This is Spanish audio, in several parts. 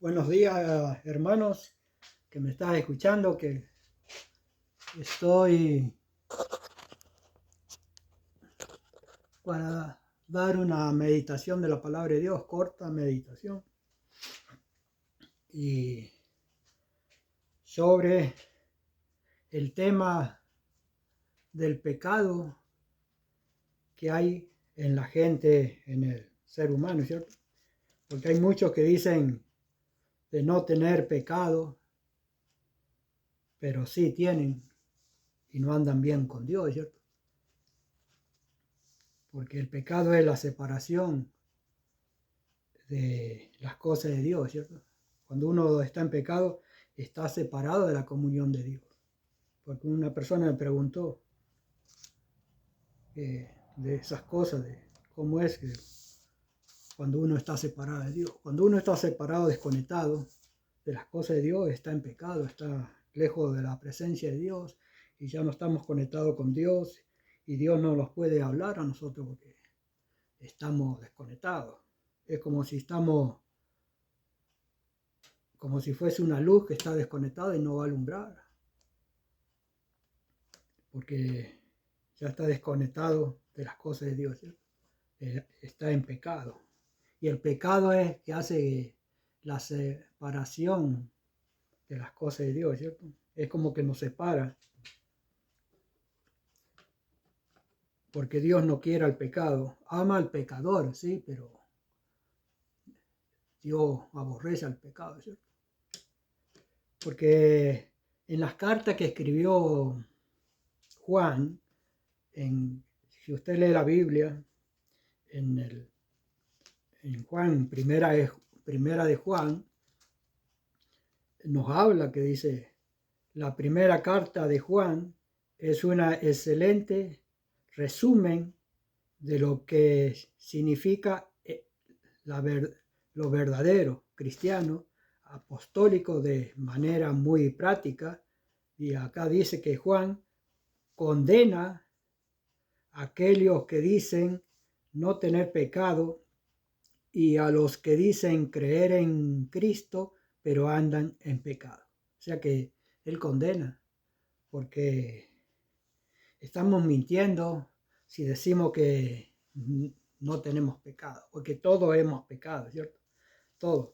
Buenos días, hermanos, que me estás escuchando, que estoy para dar una meditación de la palabra de Dios, corta meditación, y sobre el tema del pecado que hay en la gente, en el ser humano, ¿cierto? Porque hay muchos que dicen de no tener pecado, pero sí tienen y no andan bien con Dios, ¿cierto? Porque el pecado es la separación de las cosas de Dios, ¿cierto? Cuando uno está en pecado, está separado de la comunión de Dios. Porque una persona me preguntó de esas cosas, de cómo es que cuando uno está separado de Dios. Cuando uno está separado, desconectado de las cosas de Dios, está en pecado, está lejos de la presencia de Dios y ya no estamos conectados con Dios y Dios no nos puede hablar a nosotros porque estamos desconectados. Es como si fuese una luz que está desconectada y no va a alumbrar, porque ya está desconectado de las cosas de Dios, ¿cierto? Está en pecado. Y el pecado es que hace la separación de las cosas de Dios, ¿cierto? Es como que nos separa, porque Dios no quiere al pecado. Ama al pecador, sí, pero Dios aborrece al pecado, ¿cierto? Porque en las cartas que escribió Juan, si usted lee la Biblia, en, en Juan, primera de Juan, nos habla que dice, la primera carta de Juan es una excelente resumen de lo que significa la lo verdadero cristiano, apostólico de manera muy práctica. Y acá dice que Juan condena a aquellos que dicen no tener pecado y a los que dicen creer en Cristo, pero andan en pecado. O sea que Él condena, porque estamos mintiendo si decimos que no tenemos pecado, porque todos hemos pecado, ¿cierto? Todos.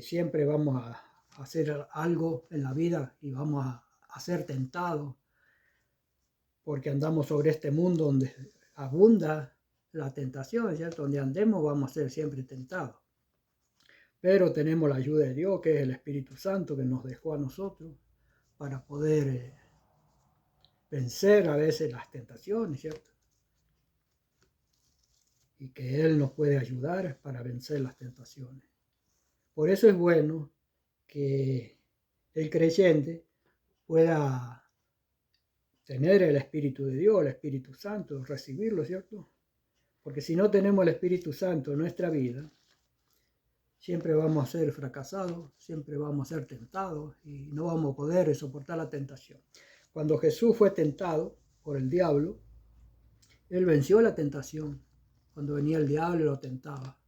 Siempre vamos a hacer algo en la vida y vamos a ser tentados, porque andamos sobre este mundo donde abunda la tentación, ¿cierto? Donde andemos vamos a ser siempre tentados. Pero tenemos la ayuda de Dios, que es el Espíritu Santo, que nos dejó a nosotros para poder vencer a veces las tentaciones, ¿cierto? Y que Él nos puede ayudar para vencer las tentaciones. Por eso es bueno que el creyente pueda tener el Espíritu de Dios, el Espíritu Santo, recibirlo, ¿cierto? Porque si no tenemos el Espíritu Santo en nuestra vida, siempre vamos a ser fracasados, siempre vamos a ser tentados y no vamos a poder soportar la tentación. Cuando Jesús fue tentado por el diablo, Él venció la tentación. Cuando venía el diablo lo tentaba,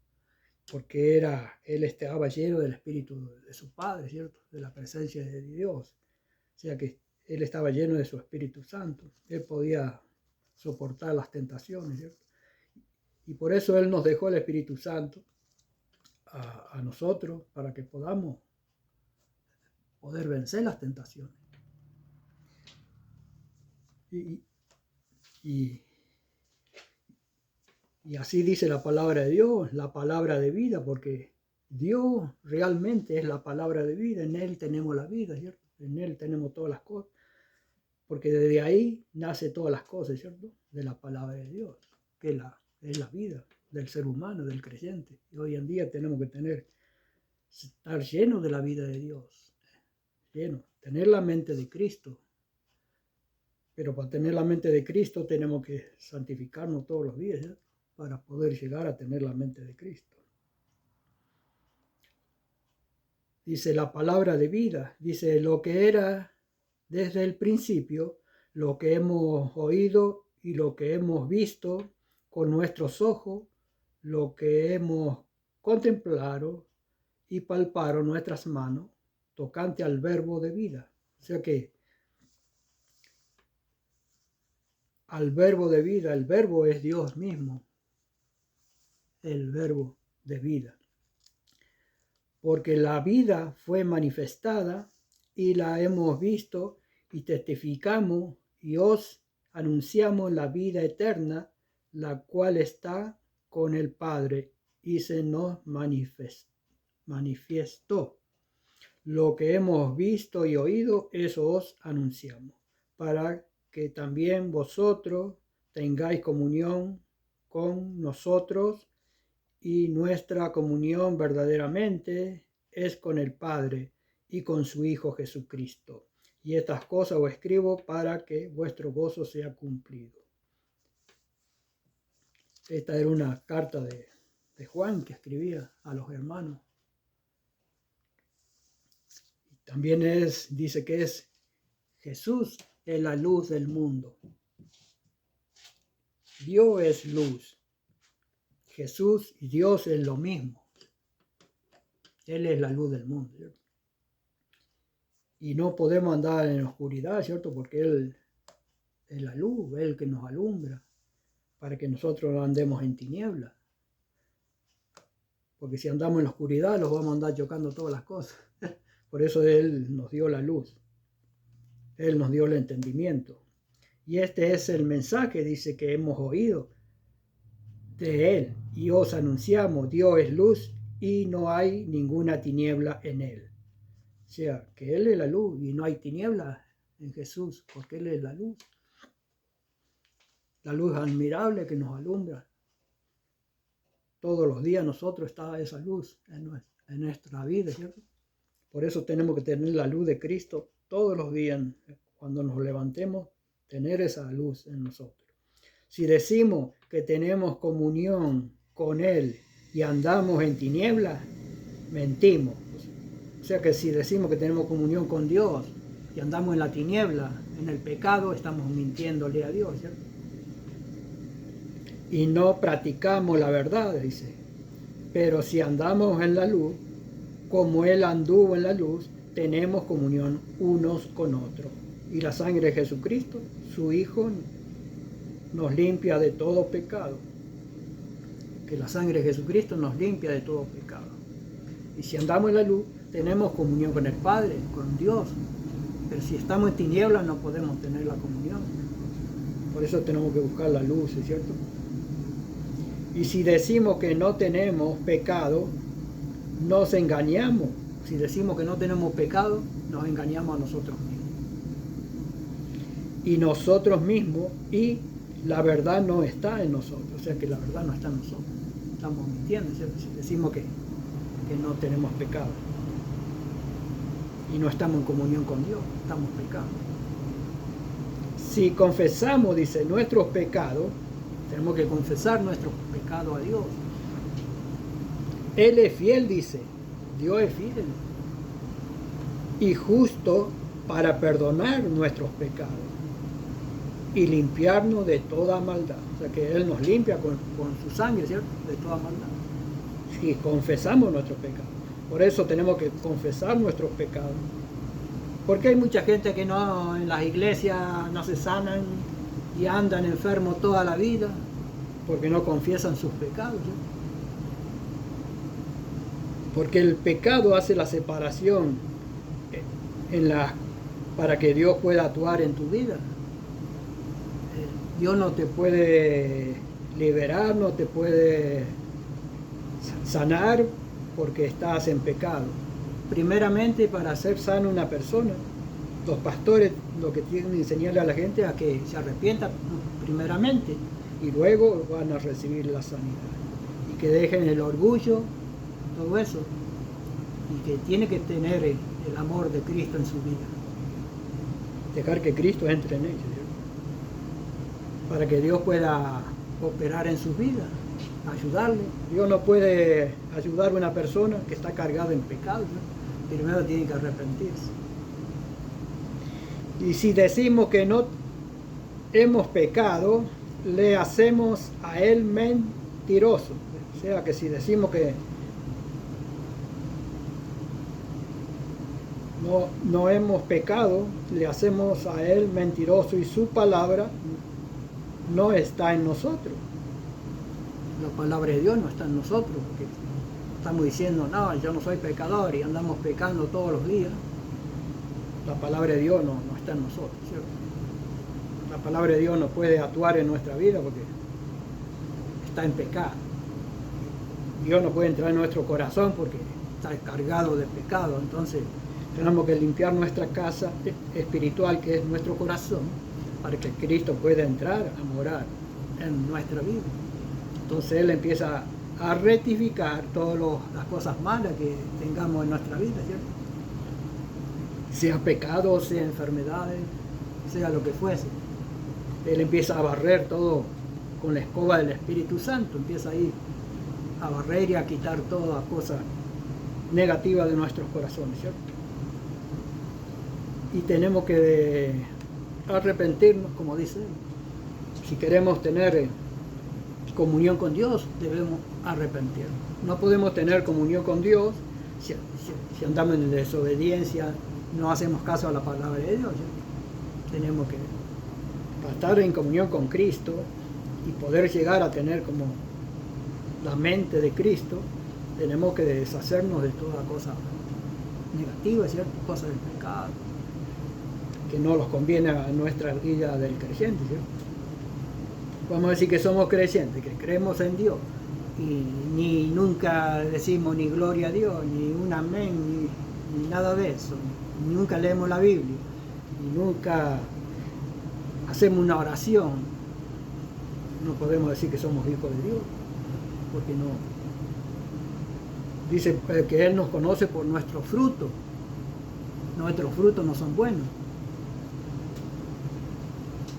porque Él estaba lleno del Espíritu de su Padre, ¿cierto? De la presencia de Dios. O sea que Él estaba lleno de su Espíritu Santo. Él podía soportar las tentaciones, ¿cierto? Y por eso Él nos dejó el Espíritu Santo a nosotros para que podamos poder vencer las tentaciones. Y, y, y así dice la palabra de Dios, la palabra de vida, porque Dios realmente es la palabra de vida, en Él tenemos la vida, ¿cierto? En Él tenemos todas las cosas, porque desde ahí nace todas las cosas, ¿cierto? De la palabra de Dios, que es la vida del ser humano, del creyente. Y hoy en día tenemos que estar llenos de la vida de Dios, lleno, tener la mente de Cristo. Pero para tener la mente de Cristo tenemos que santificarnos todos los días, ¿cierto? Para poder llegar a tener la mente de Cristo. Dice la palabra de vida, dice lo que era desde el principio, lo que hemos oído y lo que hemos visto con nuestros ojos, lo que hemos contemplado y palparon nuestras manos tocante al verbo de vida. O sea que al verbo de vida, el verbo es Dios mismo, el verbo de vida. Porque la vida fue manifestada y la hemos visto y testificamos y os anunciamos la vida eterna, la cual está con el Padre y se nos manifestó. Lo que hemos visto y oído, eso os anunciamos, para que también vosotros tengáis comunión con nosotros, y nuestra comunión verdaderamente es con el Padre y con su Hijo Jesucristo. Y estas cosas os escribo para que vuestro gozo sea cumplido. Esta era una carta de Juan que escribía a los hermanos. También dice que Jesús es la luz del mundo. Dios es luz. Jesús y Dios es lo mismo. Él es la luz del mundo, ¿cierto? Y no podemos andar en la oscuridad, ¿cierto? Porque Él es la luz, Él que nos alumbra, para que nosotros no andemos en tinieblas. Porque si andamos en la oscuridad, los vamos a andar chocando todas las cosas. Por eso Él nos dio la luz. Él nos dio el entendimiento. Y este es el mensaje, dice, que hemos oído de Él. Y os anunciamos, Dios es luz y no hay ninguna tiniebla en Él. O sea, que Él es la luz y no hay tiniebla en Jesús, porque Él es la luz. La luz admirable que nos alumbra. Todos los días nosotros está esa luz en nuestra vida, ¿cierto? Por eso tenemos que tener la luz de Cristo todos los días. Cuando nos levantemos, tener esa luz en nosotros. Si decimos que tenemos comunión con Él y andamos en tinieblas, mentimos. O sea que si decimos que tenemos comunión con Dios y andamos en la tiniebla, en el pecado, estamos mintiéndole a Dios, ¿cierto? Y no practicamos la verdad, dice. Pero si andamos en la luz, como Él anduvo en la luz, tenemos comunión unos con otros. Y la sangre de Jesucristo, su Hijo, nos limpia de todo pecado. Que la sangre de Jesucristo nos limpia de todo pecado. Y si andamos en la luz, tenemos comunión con el Padre, con Dios. Pero si estamos en tinieblas, no podemos tener la comunión. Por eso tenemos que buscar la luz, ¿es cierto? Y si decimos que no tenemos pecado, nos engañamos. Si decimos que no tenemos pecado, nos engañamos a nosotros mismos. Y nosotros mismos, y la verdad no está en nosotros. O sea que la verdad no está en nosotros. Estamos mintiendo, ¿cierto? Si decimos que no tenemos pecado. Y no estamos en comunión con Dios, estamos pecando. Si confesamos, dice, nuestros pecados, tenemos que confesar nuestros pecados a Dios. Él es fiel, dice, Dios es fiel y justo para perdonar nuestros pecados y limpiarnos de toda maldad. O sea que Él nos limpia con su sangre, ¿cierto? De toda maldad. Si confesamos nuestros pecados. Por eso tenemos que confesar nuestros pecados. Porque hay mucha gente que no en las iglesias no se sanan y andan enfermos toda la vida porque no confiesan sus pecados, ¿cierto? Porque el pecado hace la separación para que Dios pueda actuar en tu vida. Dios no te puede liberar, no te puede sanar porque estás en pecado. Primeramente, para hacer sana una persona, los pastores lo que tienen que enseñarle a la gente es a que se arrepienta primeramente y luego van a recibir la sanidad. Y que dejen el orgullo, todo eso, y que tiene que tener el amor de Cristo en su vida. Dejar que Cristo entre en ellos, ¿cierto? Para que Dios pueda operar en su vida, ayudarle. Dios no puede ayudar a una persona que está cargada en pecado, ¿no? Primero tiene que arrepentirse. Y si decimos que no hemos pecado, le hacemos a Él mentiroso. O sea que si decimos que no hemos pecado, le hacemos a Él mentiroso y su palabra no está en nosotros. La palabra de Dios no está en nosotros, porque estamos diciendo, no, yo no soy pecador y andamos pecando todos los días. La palabra de Dios no está en nosotros, ¿cierto? La palabra de Dios no puede actuar en nuestra vida porque está en pecado. Dios no puede entrar en nuestro corazón porque está cargado de pecado. Entonces tenemos que limpiar nuestra casa espiritual, que es nuestro corazón, para que Cristo pueda entrar a morar en nuestra vida. Entonces Él empieza a rectificar todas las cosas malas que tengamos en nuestra vida, ¿cierto? Sea pecado, sea enfermedades, sea lo que fuese. Él empieza a barrer todo con la escoba del Espíritu Santo, empieza ahí a barrer y a quitar toda cosa negativa de nuestros corazones, ¿cierto? Y tenemos que arrepentirnos, como dice él. Si queremos tener comunión con Dios, debemos arrepentirnos. No podemos tener comunión con Dios si andamos en desobediencia, no hacemos caso a la palabra de Dios, ¿sí? Tenemos que, para estar en comunión con Cristo y poder llegar a tener como la mente de Cristo, tenemos que deshacernos de toda cosa negativa, ¿cierto? Cosas del pecado, que no nos conviene a nuestra vida del creyente, ¿cierto? Vamos a decir que somos creyentes, que creemos en Dios, y ni nunca decimos ni gloria a Dios, ni un amén, ni nada de eso, ni nunca leemos la Biblia, ni nunca hacemos una oración. No podemos decir que somos hijos de Dios, porque no. Dice que Él nos conoce por nuestros frutos. Nuestros frutos no son buenos.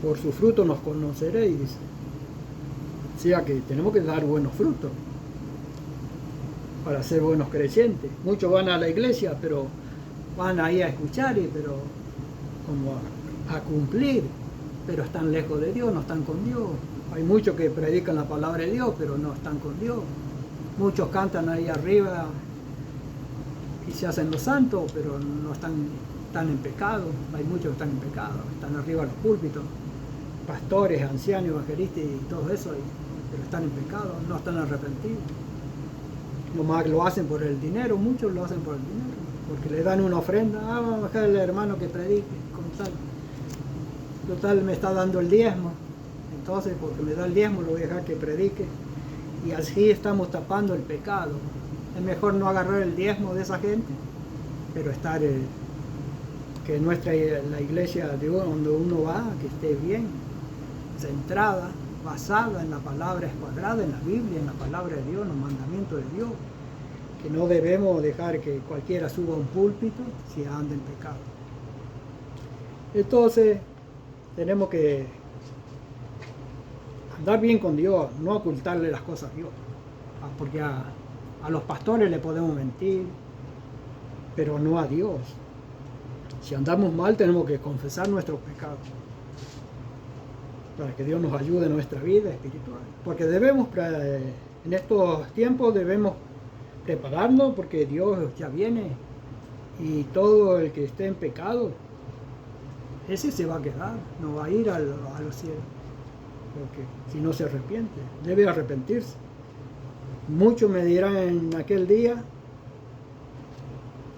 Por su fruto nos conoceréis, dice. O sea que tenemos que dar buenos frutos para ser buenos creyentes. Muchos van a la iglesia, pero van ahí a escuchar, pero como a cumplir, pero están lejos de Dios, no están con Dios. Hay muchos que predican la palabra de Dios, pero no están con Dios. Muchos cantan ahí arriba y se hacen los santos, pero no están en pecado. Hay muchos que están en pecado, están arriba de los púlpitos, pastores, ancianos, evangelistas y todo eso, pero están en pecado, no están arrepentidos. Nomás lo hacen por el dinero, muchos lo hacen por el dinero, porque le dan una ofrenda, vamos a dejar al hermano que predique, como tal. Total, me está dando el diezmo, entonces porque me da el diezmo lo voy a dejar que predique, y así estamos tapando el pecado. Es mejor no agarrar el diezmo de esa gente, pero estar, que la iglesia de donde uno va, que esté bien centrada, basada en la palabra escuadrada, en la Biblia, en la palabra de Dios, en los mandamientos de Dios, que no debemos dejar que cualquiera suba a un púlpito si anda en pecado. Entonces tenemos que andar bien con Dios, no ocultarle las cosas a Dios, porque a los pastores le podemos mentir, pero no a Dios. Si andamos mal tenemos que confesar nuestros pecados para que Dios nos ayude en nuestra vida espiritual, porque en estos tiempos debemos prepararnos, porque Dios ya viene y todo el que esté en pecado, ese se va a quedar, no va a ir a los cielos, porque si no se arrepiente, debe arrepentirse. Muchos me dirán en aquel día,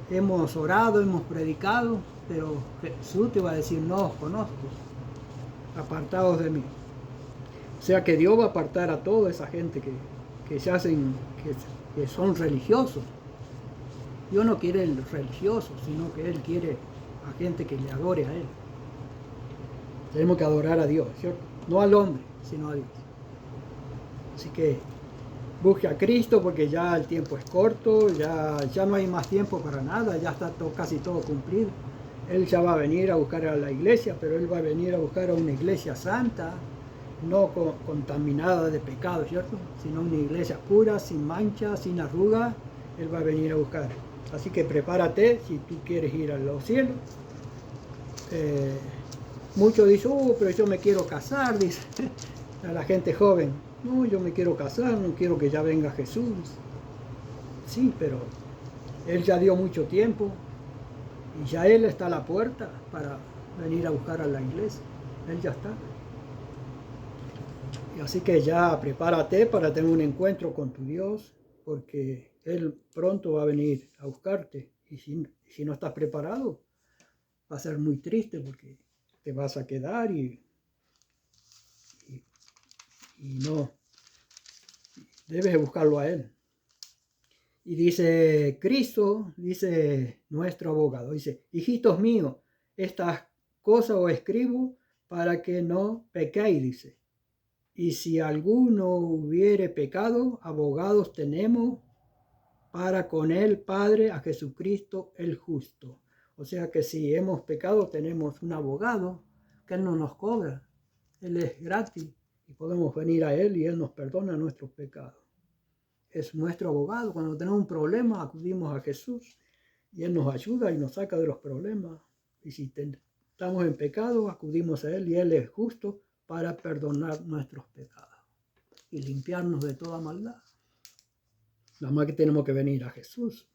hemos orado, hemos predicado, pero Jesús te va a decir, no os conozco, apartados de mí. O sea que Dios va a apartar a toda esa gente que se hacen, que son religiosos. Dios no quiere el religioso, sino que Él quiere a gente que le adore a Él. Tenemos que adorar a Dios, ¿cierto? No al hombre, sino a Dios. Así que busque a Cristo, porque ya el tiempo es corto, ya no hay más tiempo para nada, ya está casi todo cumplido. Él ya va a venir a buscar a la iglesia, pero Él va a venir a buscar a una iglesia santa, no contaminada de pecado, ¿cierto? Sino una iglesia pura, sin mancha, sin arruga, Él va a venir a buscar. Así que prepárate si tú quieres ir a los cielos. Muchos dicen, pero yo me quiero casar, dice a la gente joven. No, yo me quiero casar, no quiero que ya venga Jesús. Sí, pero Él ya dio mucho tiempo Y ya Él está a la puerta para venir a buscar a la iglesia. Él ya está. Y así que ya prepárate para tener un encuentro con tu Dios, porque Él pronto va a venir a buscarte. Y si no estás preparado, va a ser muy triste porque te vas a quedar y no. Debes buscarlo a Él. Y dice Cristo, dice nuestro abogado, dice, hijitos míos, estas cosas os escribo para que no pequéis, dice. Y si alguno hubiere pecado, abogados tenemos para con el Padre a Jesucristo el justo. O sea que si hemos pecado, tenemos un abogado que Él no nos cobra. Él es gratis y podemos venir a Él y Él nos perdona nuestros pecados. Es nuestro abogado. Cuando tenemos un problema, acudimos a Jesús y Él nos ayuda y nos saca de los problemas. Y si estamos en pecado, acudimos a Él y Él es justo para perdonar nuestros pecados y limpiarnos de toda maldad. Nada más que tenemos que venir a Jesús,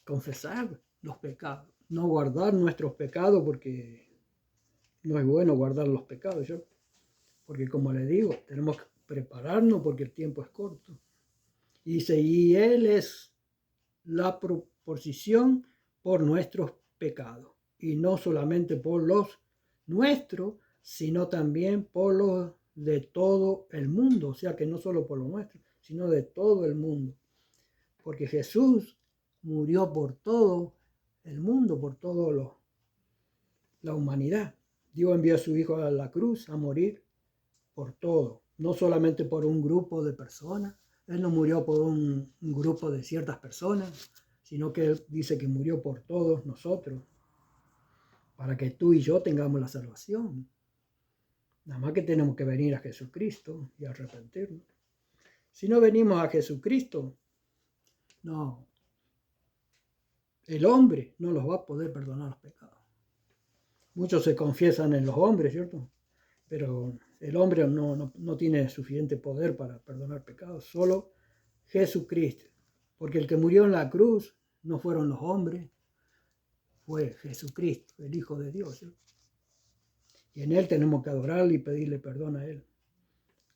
confesar los pecados, no guardar nuestros pecados porque no es bueno guardar los pecados, ¿cierto? Porque como le digo, tenemos que prepararnos porque el tiempo es corto. Y dice, y Él es la proposición por nuestros pecados. Y no solamente por los nuestros, sino también por los de todo el mundo. O sea que no solo por los nuestros, sino de todo el mundo. Porque Jesús murió por todo el mundo, por toda la humanidad. Dios envió a su Hijo a la cruz a morir por todo, no solamente por un grupo de personas. Él no murió por un grupo de ciertas personas, sino que Él dice que murió por todos nosotros, para que tú y yo tengamos la salvación. Nada más que tenemos que venir a Jesucristo y arrepentirnos. Si no venimos a Jesucristo, no, el hombre no los va a poder perdonar los pecados. Muchos se confiesan en los hombres, ¿cierto? Pero el hombre no tiene suficiente poder para perdonar pecados, solo Jesucristo. Porque el que murió en la cruz no fueron los hombres, fue Jesucristo, el Hijo de Dios, ¿cierto? Y en Él tenemos que adorarle y pedirle perdón a Él.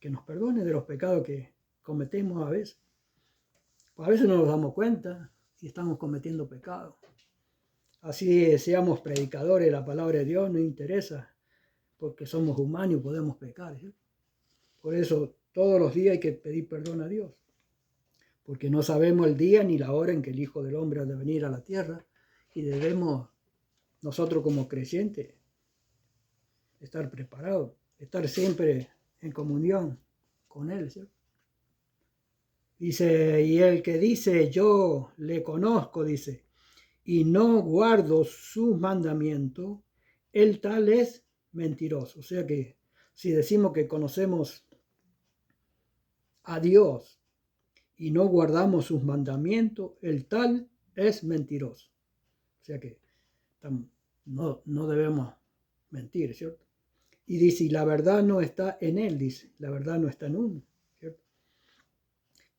Que nos perdone de los pecados que cometemos a veces. Pues a veces no nos damos cuenta y estamos cometiendo pecados. Así seamos predicadores de la palabra de Dios, no interesa, porque somos humanos y podemos pecar, ¿sí? Por eso todos los días hay que pedir perdón a Dios, porque no sabemos el día ni la hora en que el Hijo del Hombre ha de venir a la tierra y debemos nosotros como creyentes estar preparados, estar siempre en comunión con Él, ¿sí? Dice, y el que dice yo le conozco, dice, y no guardo sus mandamientos, el tal es mentiroso. O sea que si decimos que conocemos a Dios y no guardamos sus mandamientos, el tal es mentiroso. O sea que no debemos mentir, ¿cierto? Y dice, y la verdad no está en él, dice, la verdad no está en uno, ¿cierto?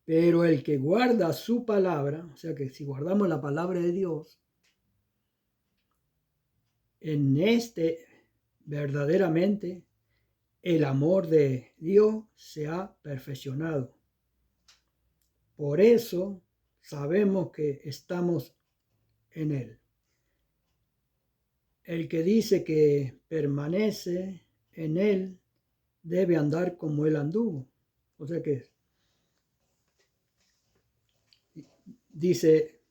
Pero el que guarda su palabra, o sea que si guardamos la palabra de Dios, en este verdaderamente el amor de Dios se ha perfeccionado. Por eso sabemos que estamos en Él. El que dice que permanece en Él debe andar como Él anduvo. O sea que dice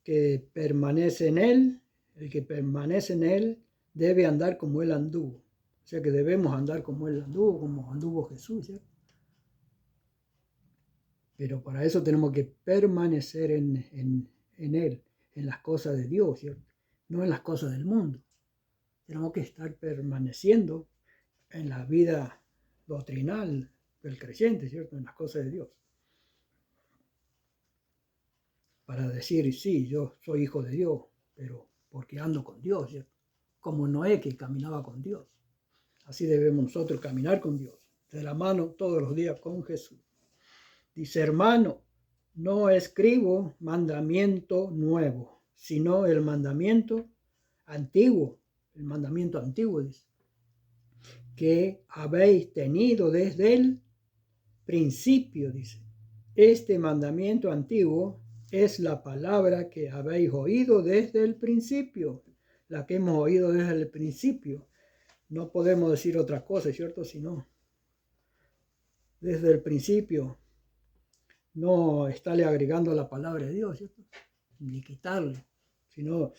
que permanece en Él, el que permanece en Él debe andar como Él anduvo. O sea que debemos andar como Él anduvo, como anduvo Jesús, ¿cierto? Pero para eso tenemos que permanecer en Él, en las cosas de Dios, ¿cierto? No en las cosas del mundo. Tenemos que estar permaneciendo en la vida doctrinal del creyente, ¿cierto? En las cosas de Dios. Para decir, sí, yo soy hijo de Dios, pero porque ando con Dios, ¿cierto? Como Noé que caminaba con Dios. Así debemos nosotros caminar con Dios, de la mano todos los días con Jesús. Dice, hermano, no escribo mandamiento nuevo, sino el mandamiento antiguo, el mandamiento antiguo, dice, que habéis tenido desde el principio, dice. Este mandamiento antiguo es la palabra que habéis oído desde el principio, la que hemos oído desde el principio. No podemos decir otra cosa, ¿cierto? Sino desde el principio, no estarle agregando la palabra de Dios, ¿cierto? Ni quitarle, sino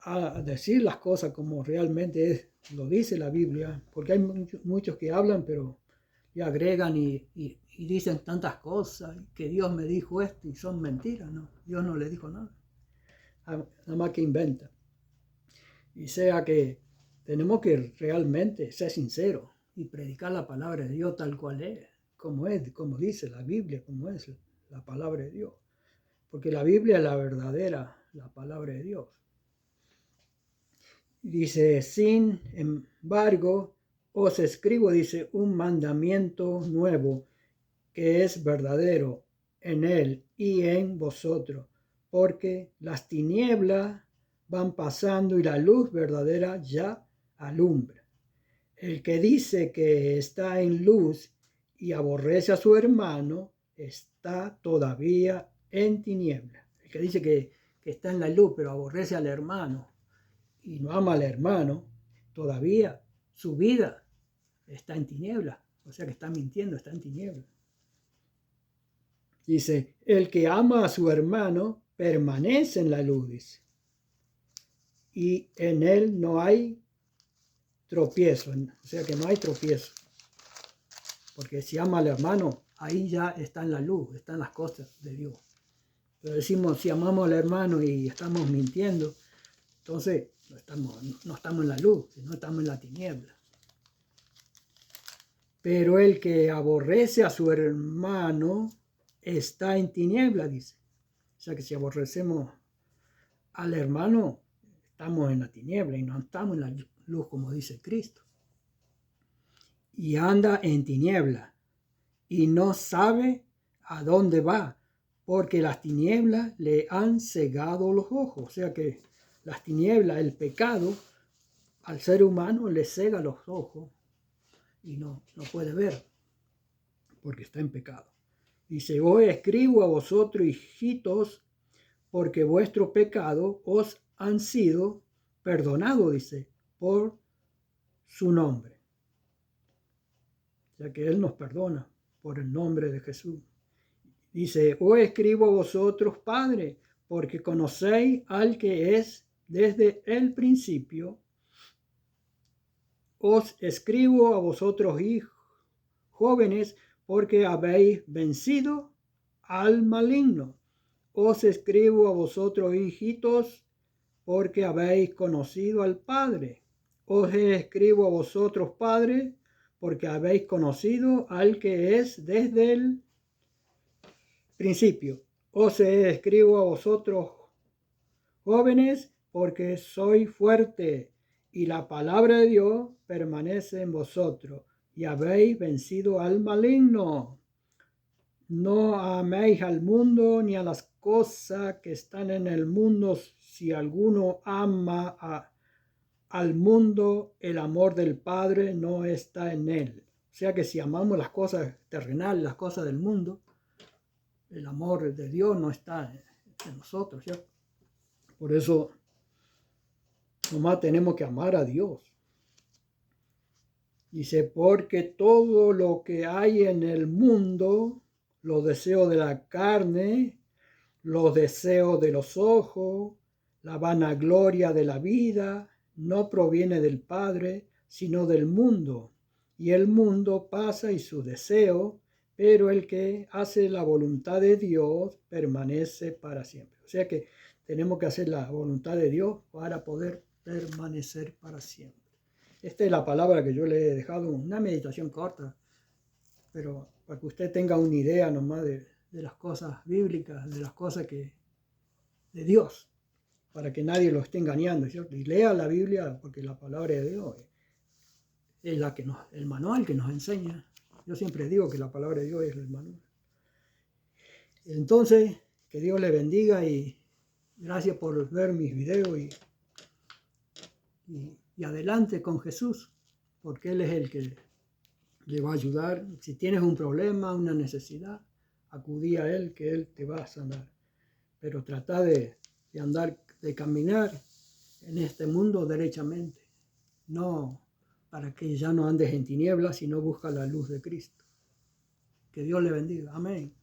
a decir las cosas como realmente es, lo dice la Biblia, porque hay muchos que hablan, pero y agregan y dicen tantas cosas, que Dios me dijo esto y son mentiras, ¿no? Dios no le dijo nada, nada más que inventa. Y sea que tenemos que realmente ser sinceros y predicar la palabra de Dios tal cual es, como dice la Biblia, como es la palabra de Dios. Porque la Biblia es la verdadera, la palabra de Dios. Dice, sin embargo, os escribo, dice, un mandamiento nuevo, que es verdadero en él y en vosotros, porque las tinieblas van pasando y la luz verdadera ya alumbra. El que dice que está en luz y aborrece a su hermano, está todavía en tiniebla. El que dice que está en la luz, pero aborrece al hermano y no ama al hermano, todavía su vida está en tiniebla. O sea que está mintiendo, está en tiniebla. Dice, el que ama a su hermano permanece en la luz, dice, y en él no hay tropiezo, o sea que no hay tropiezo, porque si ama al hermano, ahí ya está en la luz, están las cosas de Dios. Pero decimos, si amamos al hermano y estamos mintiendo, entonces no estamos en la luz, no estamos en la tiniebla. Pero el que aborrece a su hermano está en tiniebla, dice. O sea que si aborrecemos al hermano, estamos en la tiniebla y no estamos en la luz, como dice Cristo. Y anda en tiniebla y no sabe a dónde va, porque las tinieblas le han cegado los ojos. O sea que las tinieblas, el pecado, al ser humano le cega los ojos y no puede ver, porque está en pecado. Dice, hoy escribo a vosotros, hijitos, porque vuestro pecado os han sido perdonados, dice, por su nombre. Ya que Él nos perdona por el nombre de Jesús. Dice, os escribo a vosotros, Padre, porque conocéis al que es desde el principio. Os escribo a vosotros, hijos jóvenes, porque habéis vencido al maligno. Os escribo a vosotros, hijitos, porque habéis conocido al Padre. Os escribo a vosotros, padres, porque habéis conocido al que es desde el principio. Os escribo a vosotros, jóvenes, porque sois fuerte y la palabra de Dios permanece en vosotros y habéis vencido al maligno. No améis al mundo ni a las cosas que están en el mundo. Si alguno ama al mundo, el amor del Padre no está en él. O sea que si amamos las cosas terrenales, las cosas del mundo, el amor de Dios no está en nosotros, ¿cierto? Por eso nomás tenemos que amar a Dios. Dice, porque todo lo que hay en el mundo, los deseos de la carne, los deseos de los ojos, la vanagloria de la vida, no proviene del Padre, sino del mundo. Y el mundo pasa y su deseo, pero el que hace la voluntad de Dios permanece para siempre. O sea que tenemos que hacer la voluntad de Dios para poder permanecer para siempre. Esta es la palabra que yo le he dejado, una meditación corta, pero para que usted tenga una idea nomás de las cosas bíblicas, de las cosas de Dios, para que nadie lo esté engañando, ¿cierto? Y lea la Biblia, porque la palabra de Dios es la que el manual que nos enseña. Yo siempre digo que la palabra de Dios es el manual. Entonces, que Dios le bendiga y gracias por ver mis videos y y adelante con Jesús, porque Él es el que le va a ayudar. Si tienes un problema, una necesidad, acudí a Él, que Él te va a sanar. Pero trata de andar, de caminar en este mundo derechamente, no para que ya no andes en tinieblas, sino busca la luz de Cristo. Que Dios le bendiga. Amén.